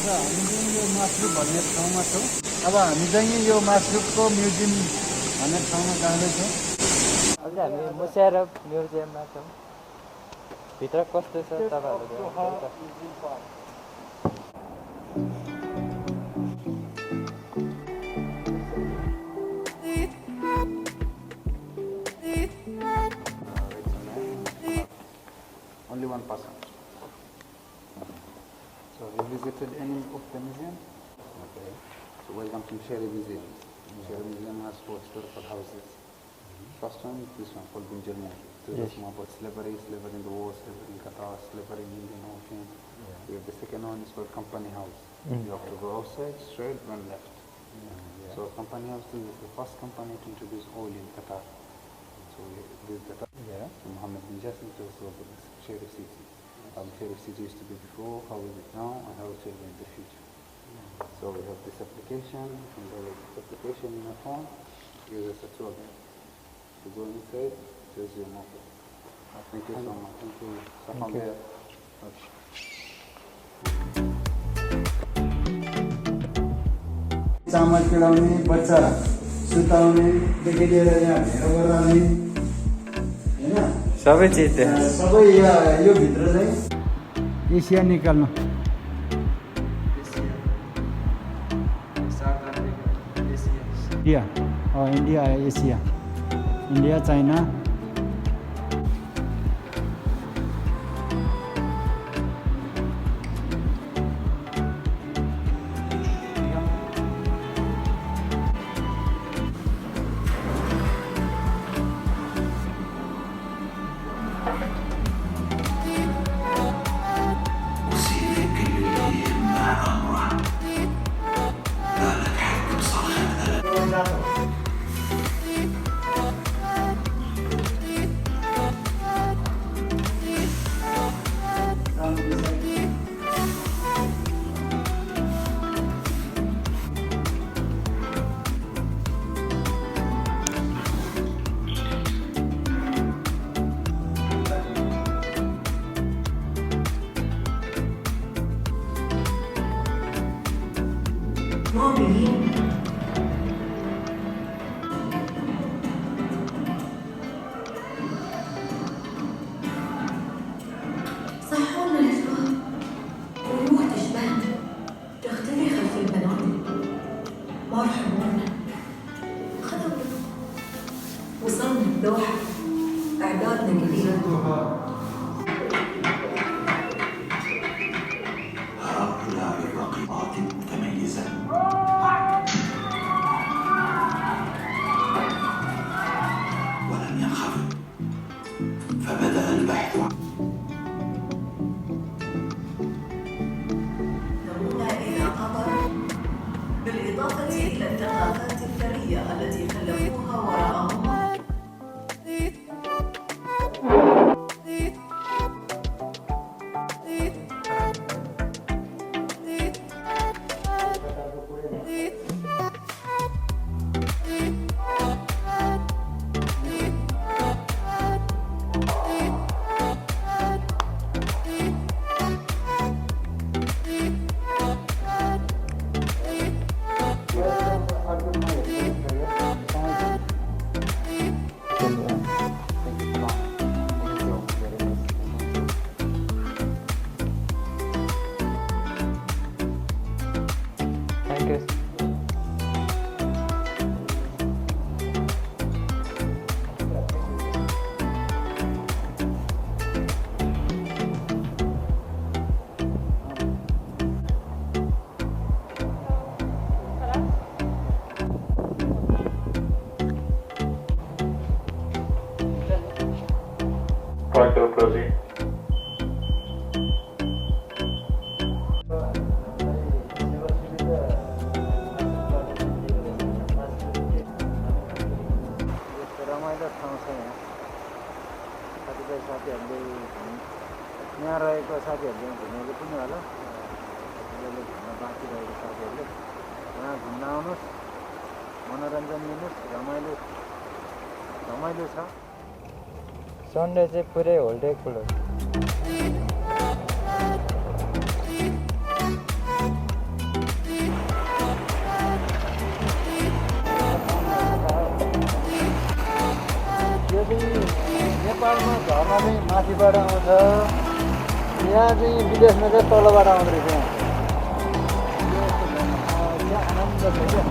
हामी चाहिँ यो मसरुब भन्ने ठाउँमा छौँ। अब हामी चाहिँ यो मसरुबको म्युजियम भन्ने ठाउँमा जाँदैछौँ। अहिले हामी मुशेरब म्युजियममा छौँ। भित्र कस्तो छ तपाईँहरू Only 1%. So you visited any of the museum? Okay. So welcome to Msheireb Museums. Msheireb Museum has 4 historical houses. First one, this one called Jelmood. So it's more about slavery in the war, slavery in Qatar, slavery in Indian Ocean. We have the second one is called Company House. You have to go outside, straight, and left. So Company House is the first company to introduce oil in Qatar. So this is Qatar. So Mohammed bin Jassim was the Msheireb city. How Msheireb city used to be before, how is it now, and how it will be in the future. So we have this application, and this application in a phone gives us a tour. To go inside, there's your mobile. Thank you so much. Thank you. Thank you. चामल पिलाउने, बच्चा सुताउने देखि लिएर यहाँ भेर गराउने हैन सबै चिज सबै यो भित्र चाहिँ एसिया निकाल्नु India Asia India China صحونا الأسواق والروح تشبهنا تختفي خلف المناطق مرحبا خطوة وصلنا الدوحة إعدادنا كثير هؤلاء الرقيقات متميزة ولم ينخفض فبدأ البحث نمونا إلى قطر بالإضافة إلى الثقافات الثرية التي خلفوها وراءهم Try to proceed. रमाइलो ठाउँ छ यहाँ कतिपय साथीहरूले यहाँ रहेको साथीहरूले घुमेको पनि होला कतिपयले घुम्न बाँकी रहेको साथीहरूले यहाँ घुम्न आउनुहोस् मनोरञ्जन लिनुहोस् रमाइलो छ सन्डे चाहिँ पुरै होल डे खुल्लो नेपालमा झर्ना चाहिँ माथिबाट आउँछ, यहाँ चाहिँ विदेशमा चाहिँ तलबाट आउँदो रहेछ। यहाँ आनन्द छ क्या।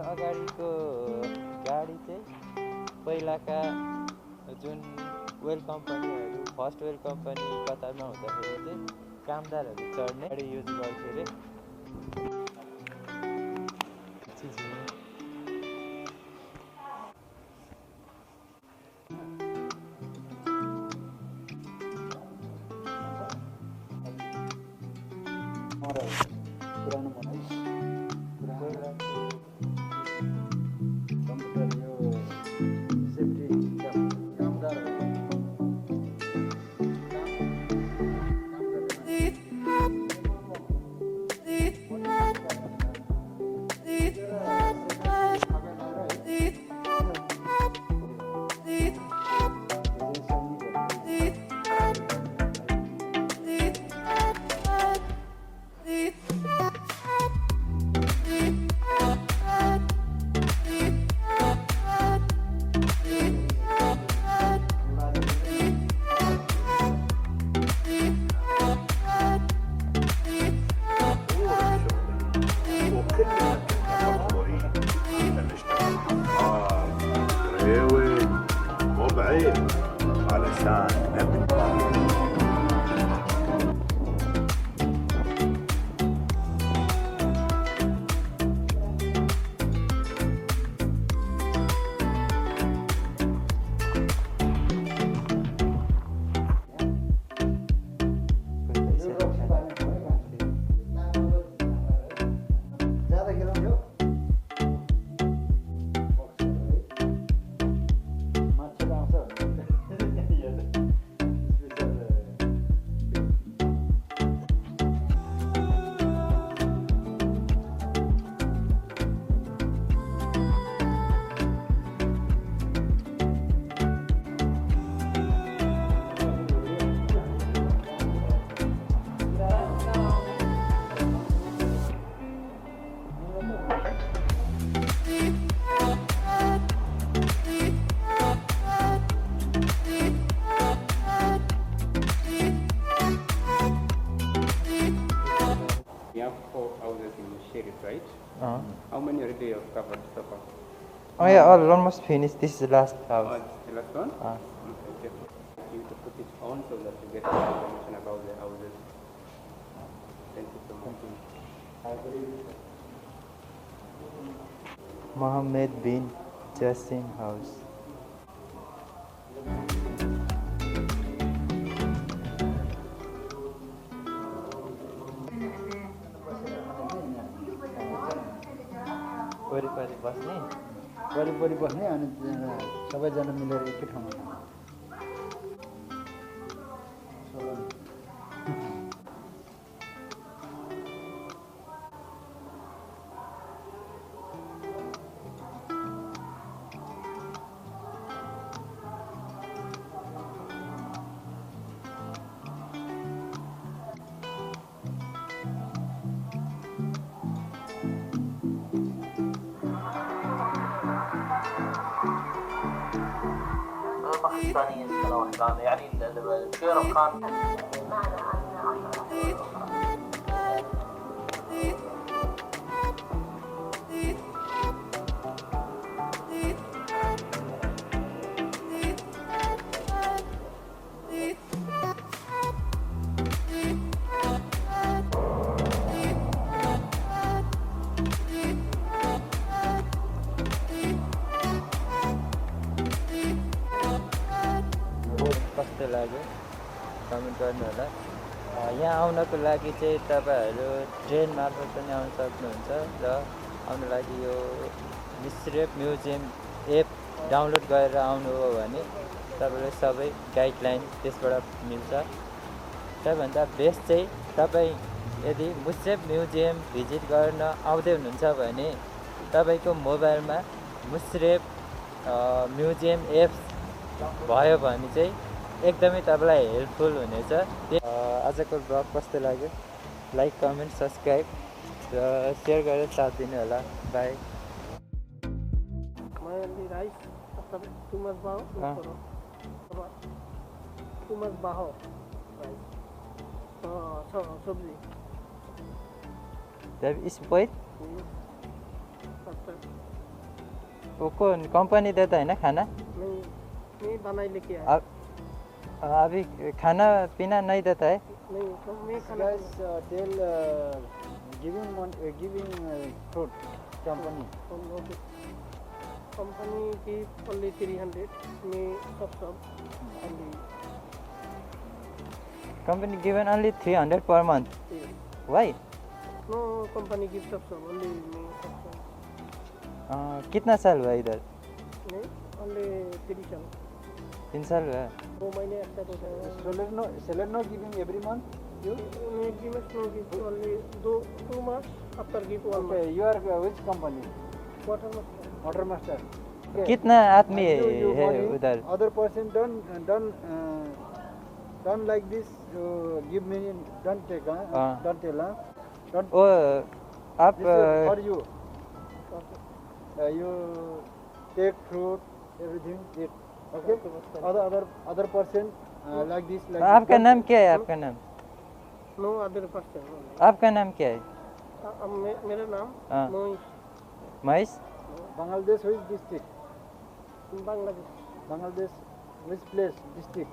अगाडिको गाडी चाहिँ पहिलाका जुन वेल कम्पनीहरू फर्स्ट वेल कम्पनी कतारमा हुँदाखेरि चाहिँ कामदारहरू चढ्ने गाडी युज गर्थ्यो अरे। पुरानो बनाइस Right? How many already you have covered so far? Oh yeah, almost finished. This is the last house. Oh, it's the last one? Okay. You to put it on so that you get information about the houses. Thank you so much. Mohammed bin Jassim House. वरिपरि बस्ने अनि सबैजना मिलेर एकै ठाउँमा باكستانية كان يعني الشيرب خان कस्तो लाग्यो comment गर्नु होला। यहाँ आउनको लागि चाहिँ तपाईहरु ट्रेन मार्फत पनि आउन सक्नुहुन्छ र आउन लागि यो मिसरेब म्युजियम एप डाउनलोड गरेर आउनु हो भने तपाईले सबै गाइडलाइन त्यसबाट मिल्छ। सबैभन्दा बेस्ट चाहिँ तपाई यदि मिसरेब म्युजियम भिजिट गर्न आउँदै हुनुहुन्छ भने तपाईको मोबाइलमा मिसरेब म्युजियम एप्स भयो भने चाहिँ एकदमै तपाईँलाई हेल्पफुल हुनेछ। आजको ब्लग कस्तो लाग्यो लाइक कमेन्ट सब्सक्राइब र सेयर गरेर साथ दिनु होला। By. rice after too much bao too much baho rice so sabzi job is poet वो कौन कंपनी देता है ना खाना? नहीं बनाई लेके आया। अभी खाना पीना नहीं देता है? नहीं तो मैं खाना tell giving fruit company की only 300 में सब only company given only 300 per month. Why? No company gives sub only me सब कितना साल हुआ इधर? नहीं only 3 साल 3 साल हुआ। 2 महीने एक्स्ट्रा होता है। salary no giving every month you give only 2 months after give 1 month. okay you are which company water master okay. कितना आदमी है उधर? other person don't like this give me don't take don't tell don't आप this is for you you take fruit everything eat okay other person like this like आपका नाम क्या है? आपका नाम? no other person आपका नाम क्या है? मेरा नाम Mahesh. Bangladesh which district? Bangladesh Bangladesh which place district?